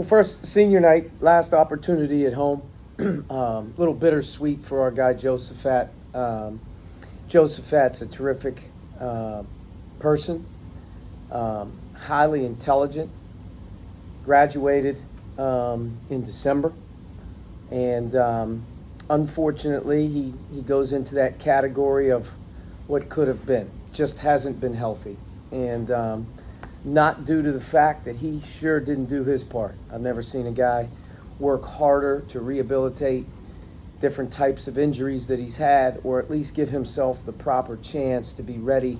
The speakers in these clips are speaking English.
Well, first, senior night, last opportunity at home. Little bittersweet for our guy Josephat. Josephat's a terrific person, highly intelligent, graduated in December, and unfortunately, he goes into that category of what could have been. Just hasn't been healthy, and not due to the fact that he sure didn't do his part. I've never seen a guy work harder to rehabilitate different types of injuries that he's had, or at least give himself the proper chance to be ready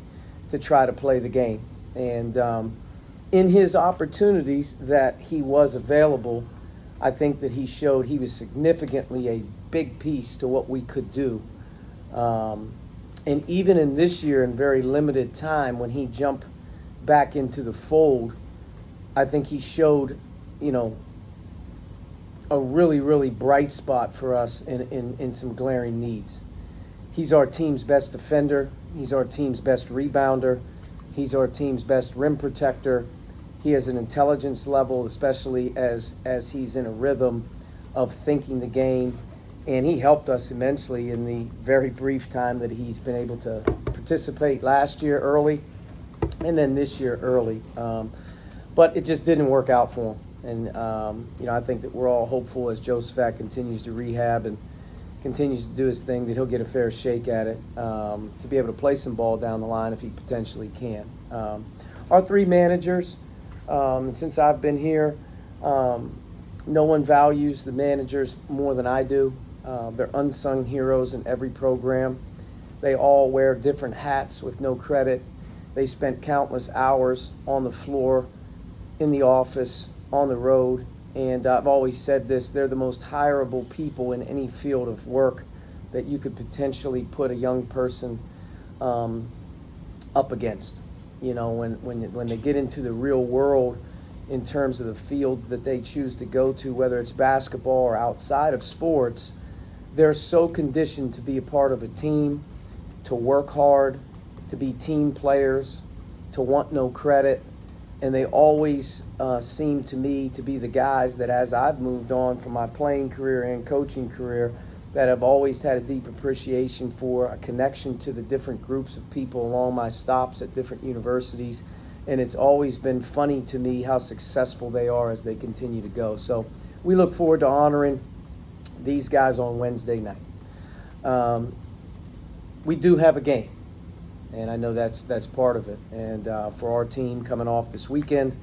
to try to play the game. And in his opportunities that he was available, I think that he showed he was significantly a big piece to what we could do. And even in this year, in very limited time, when he jumped back into the fold, I think he showed, a really, really bright spot for us in some glaring needs. He's our team's best defender. He's our team's best rebounder. He's our team's best rim protector. He has an intelligence level, especially as he's in a rhythm of thinking the game. And he helped us immensely in the very brief time that he's been able to participate last year early and then this year early. But it just didn't work out for him. And, I think that we're all hopeful as Josephat continues to rehab and continues to do his thing that he'll get a fair shake at it to be able to play some ball down the line if he potentially can. Our three managers, since I've been here, no one values the managers more than I do. They're unsung heroes in every program. They all wear different hats with no credit. They spent countless hours on the floor, in the office, on the road, and I've always said this, they're the most hireable people in any field of work that you could potentially put a young person up against. When they get into the real world in terms of the fields that they choose to go to, whether it's basketball or outside of sports, they're so conditioned to be a part of a team, to work hard, to be team players, to want no credit. And they always seem to me to be the guys that, as I've moved on from my playing career and coaching career, that have always had a deep appreciation for a connection to the different groups of people along my stops at different universities. And it's always been funny to me how successful they are as they continue to go. So we look forward to honoring these guys on Wednesday night. We do have a game. And I know that's part of it. And for our team coming off this weekend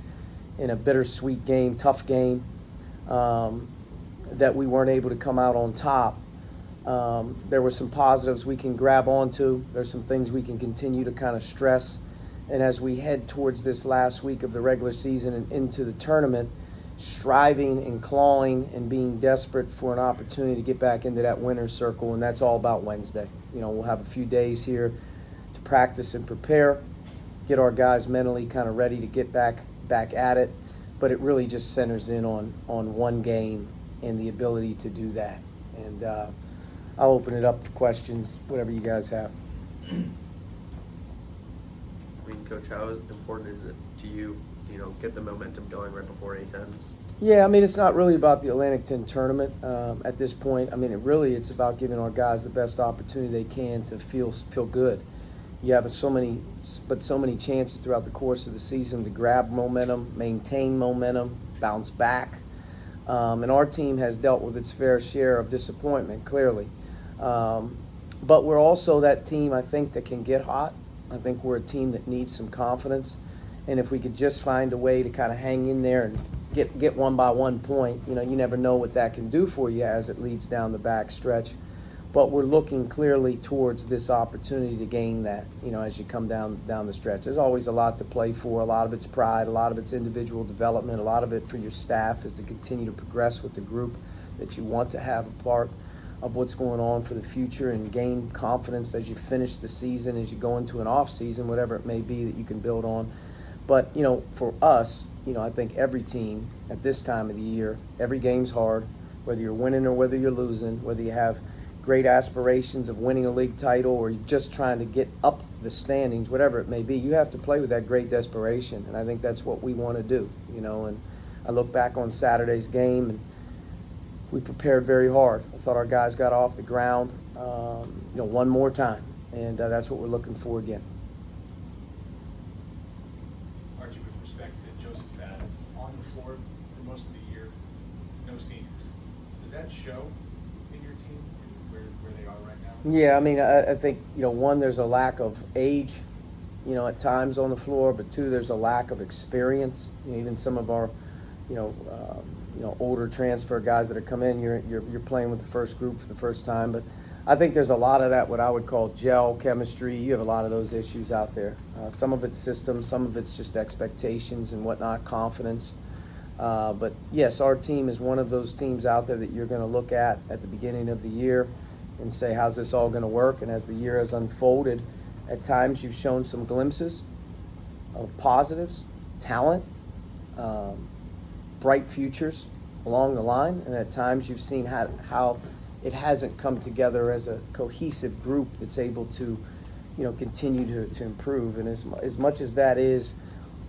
in a bittersweet game, tough game, that we weren't able to come out on top, there were some positives we can grab onto. There's some things we can continue to kind of stress. And as we head towards this last week of the regular season and into the tournament, striving and clawing and being desperate for an opportunity to get back into that winner's circle. And that's all about Wednesday. We'll have a few days here to practice and prepare, get our guys mentally kind of ready to get back at it, but it really just centers in on one game and the ability to do that. And I'll open it up for questions, whatever you guys have. Coach, how important is it to you, get the momentum going right before A-10s? Yeah, it's not really about the Atlantic 10 tournament at this point. It's about giving our guys the best opportunity they can to feel good. You have so many chances throughout the course of the season to grab momentum, maintain momentum, bounce back. And our team has dealt with its fair share of disappointment, clearly. But we're also that team, I think, that can get hot. I think we're a team that needs some confidence. And if we could just find a way to kind of hang in there and get one by 1 point, you never know what that can do for you as it leads down the back stretch. But we're looking clearly towards this opportunity to gain that, as you come down the stretch. There's always a lot to play for. A lot of it's pride, a lot of it's individual development, a lot of it for your staff is to continue to progress with the group that you want to have a part of what's going on for the future and gain confidence as you finish the season, as you go into an off season, whatever it may be that you can build on. But, for us, I think every team at this time of the year, every game's hard, whether you're winning or whether you're losing, whether you have great aspirations of winning a league title or you're just trying to get up the standings, whatever it may be, you have to play with that great desperation. And I think that's what we want to do, and I look back on Saturday's game, and we prepared very hard. I thought our guys got off the ground, one more time, and that's what we're looking for again. Archie, with respect to Joseph Fad, on the floor for most of the year, no seniors. Does that show in your team where they are right now? Yeah, I mean, I think, one, there's a lack of age, at times on the floor, but two, there's a lack of experience. Even some of our, older transfer guys that have come in, you're playing with the first group for the first time, but I think there's a lot of that, what I would call gel chemistry. You have a lot of those issues out there. Some of it's systems, some of it's just expectations and whatnot, confidence. But yes, our team is one of those teams out there that you're going to look at the beginning of the year and say, how's this all going to work? And as the year has unfolded, at times you've shown some glimpses of positives, talent, bright futures along the line, and at times you've seen how it hasn't come together as a cohesive group that's able to, continue to improve. And as much as that is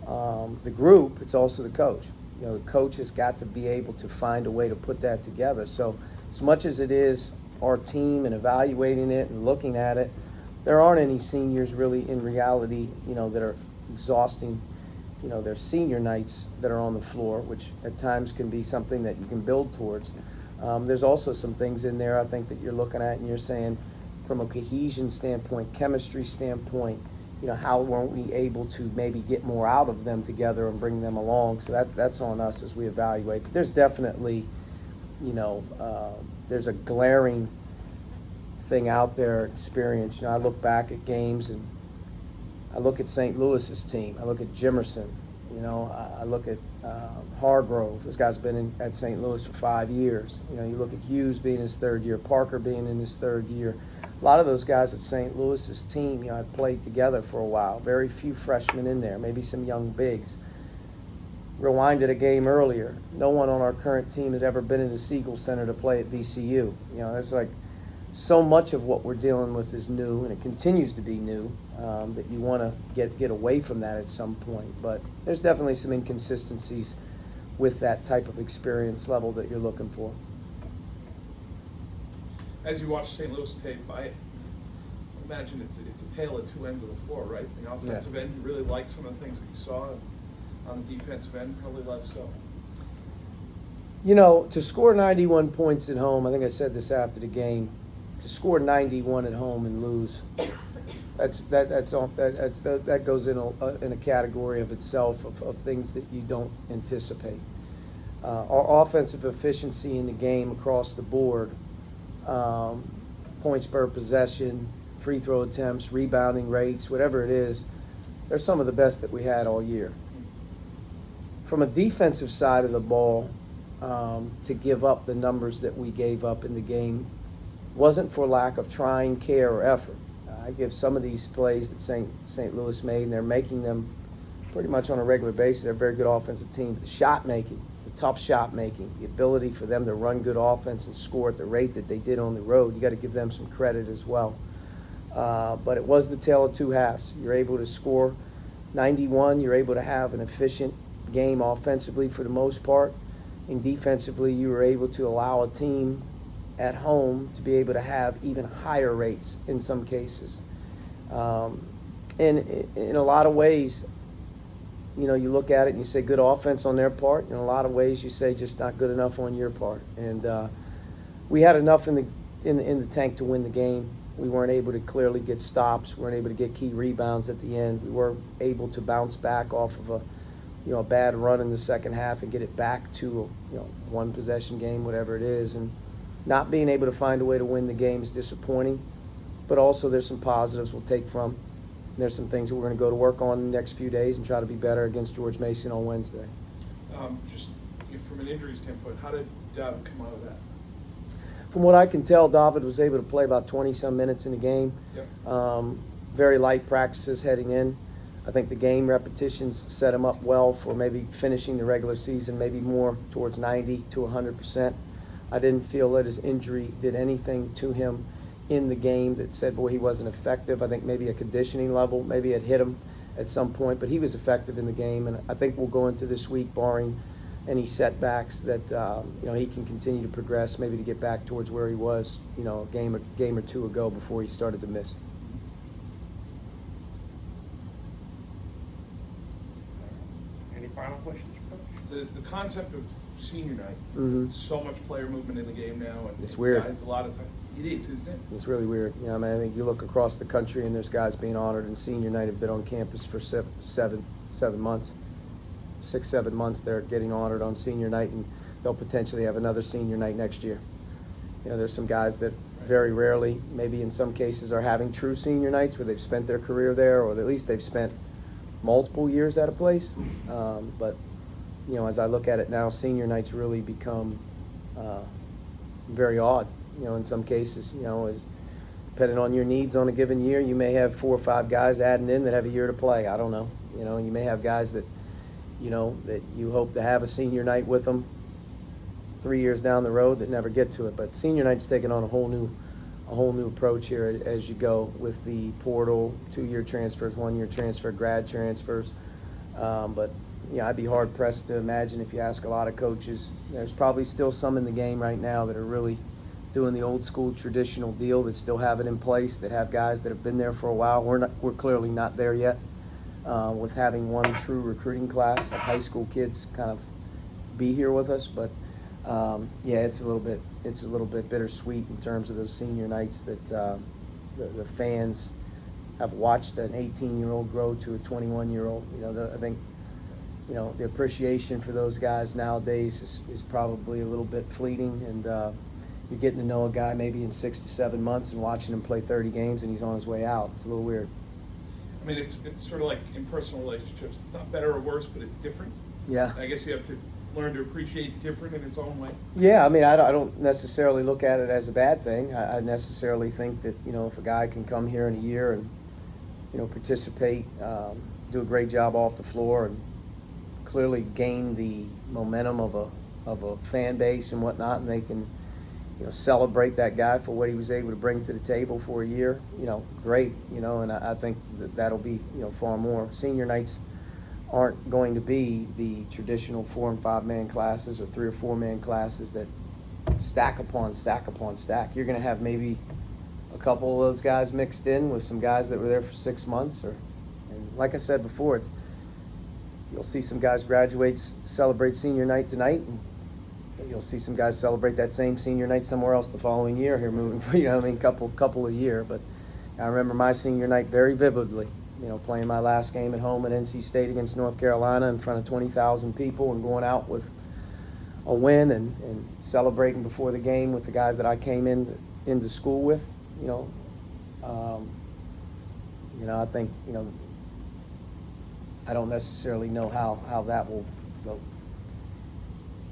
the group, it's also the coach. The coach has got to be able to find a way to put that together. So as much as it is our team and evaluating it and looking at it, there aren't any seniors really in reality, that are exhausting, their senior nights that are on the floor, which at times can be something that you can build towards. There's also some things in there I think that you're looking at and you're saying from a cohesion standpoint, chemistry standpoint, how weren't we able to maybe get more out of them together and bring them along? So that's on us as we evaluate. But there's definitely, there's a glaring thing out there, experience. I look back at games and I look at St. Louis's team. I look at Jimerson. I look at Hargrove. This guy's been at St. Louis for 5 years. You look at Hughes being in his third year, Parker being in his third year. A lot of those guys at St. Louis's team, had played together for a while. Very few freshmen in there, maybe some young bigs. Rewinded a game earlier. No one on our current team had ever been in the Siegel Center to play at VCU. It's like so much of what we're dealing with is new, and it continues to be new, that you want to get away from that at some point. But there's definitely some inconsistencies with that type of experience level that you're looking for. As you watch St. Louis tape, I imagine it's a tale of two ends of the floor, right? The offensive end, you really like some of the things that you saw. On the defensive end, probably less so. To score 91 points at home, I think I said this after the game, to score 91 at home and lose, that goes in a category of itself of things that you don't anticipate. Our offensive efficiency in the game across the board, points per possession, free throw attempts, rebounding rates, whatever it is, they're some of the best that we had all year. From a defensive side of the ball, to give up the numbers that we gave up in the game wasn't for lack of trying, care, or effort. I give some of these plays that St. Louis made, and they're making them pretty much on a regular basis. They're a very good offensive team. The shot making, the tough shot making, the ability for them to run good offense and score at the rate that they did on the road, you got to give them some credit as well. But it was the tale of two halves. You're able to score 91. You're able to have an efficient game offensively for the most part, and defensively you were able to allow a team at home to be able to have even higher rates in some cases. And in a lot of ways, you look at it and you say good offense on their part. In a lot of ways you say just not good enough on your part. And we had enough in the tank to win the game. We weren't able to clearly get stops. We weren't able to get key rebounds at the end. We were able to bounce back off of a bad run in the second half and get it back to a one possession game, whatever it is. And not being able to find a way to win the game is disappointing, but also there's some positives we'll take from. There's some things that we're going to go to work on in the next few days and try to be better against George Mason on Wednesday. Just from an injury standpoint, how did David come out of that? From what I can tell, David was able to play about 20-some minutes in the game. Yep. Very light practices heading in. I think the game repetitions set him up well for maybe finishing the regular season, maybe more towards 90 to 100%. I didn't feel that his injury did anything to him in the game that said, boy, he wasn't effective. I think maybe a conditioning level, maybe it hit him at some point, but he was effective in the game. And I think we'll go into this week, barring any setbacks, that he can continue to progress, maybe to get back towards where he was, a game or two ago before he started to miss. Any final questions for Coach? The concept of senior night, Mm-hmm. so much player movement in the game now, and It's weird. Guys, a lot of time, it is, isn't it? It's really weird. I think you look across the country and there's guys being honored, and senior night have been on campus for 7 months. 6, 7 months they're getting honored on senior night, and they'll potentially have another senior night next year. There's some guys that very rarely, maybe in some cases, are having true senior nights where they've spent their career there, or at least they've spent multiple years at a place. But as I look at it now, senior nights really become very odd. In some cases, depending on your needs on a given year, you may have 4 or 5 guys adding in that have a year to play. I don't know. You may have guys that that you hope to have a senior night with them 3 years down the road that never get to it. But senior night's taking on a whole new approach here as you go with the portal, 2-year transfers, 1-year transfer, grad transfers. But I'd be hard pressed to imagine, if you ask a lot of coaches, there's probably still some in the game right now that are really doing the old school traditional deal, that still have it in place, that have guys that have been there for a while. We're clearly not there yet. With having one true recruiting class of high school kids kind of be here with us, but it's a little bit bittersweet in terms of those senior nights that the fans have watched an 18-year-old grow to a 21-year-old. I think the appreciation for those guys nowadays is probably a little bit fleeting, and you're getting to know a guy maybe in 6 to 7 months and watching him play 30 games and he's on his way out. It's a little weird. I mean, it's sort of like in personal relationships. It's not better or worse, but it's different. Yeah. And I guess you have to learn to appreciate different in its own way. Yeah, I don't necessarily look at it as a bad thing. I necessarily think that, if a guy can come here in a year and, participate, do a great job off the floor, and clearly gain the momentum of a fan base and whatnot, and they can, celebrate that guy for what he was able to bring to the table for a year, great, and I think that'll be, far more. Senior nights aren't going to be the traditional 4 and 5 man classes or 3 or 4 man classes that stack upon stack upon stack. You're going to have maybe a couple of those guys mixed in with some guys that were there for 6 months, and like I said before, you'll see some guys celebrate senior night tonight, and you'll see some guys celebrate that same senior night somewhere else the following year here, moving, couple a year. But I remember my senior night very vividly, playing my last game at home at NC State against North Carolina in front of 20,000 people, and going out with a win, and celebrating before the game with the guys that I came into school with. I think, I don't necessarily know how that will go.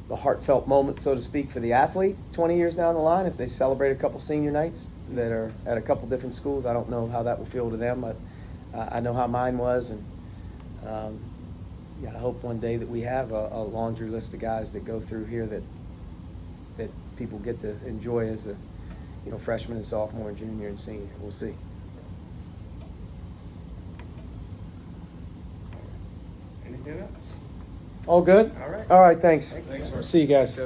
The heartfelt moment, so to speak, for the athlete 20 years down the line, if they celebrate a couple senior nights that are at a couple different schools, I don't know how that will feel to them, but I know how mine was, and I hope one day that we have a laundry list of guys that go through here that people get to enjoy as a freshman and sophomore and junior and senior. We'll see. Anything else? All good? All right. All right, thanks. Thank you. Thanks, sir. See you guys.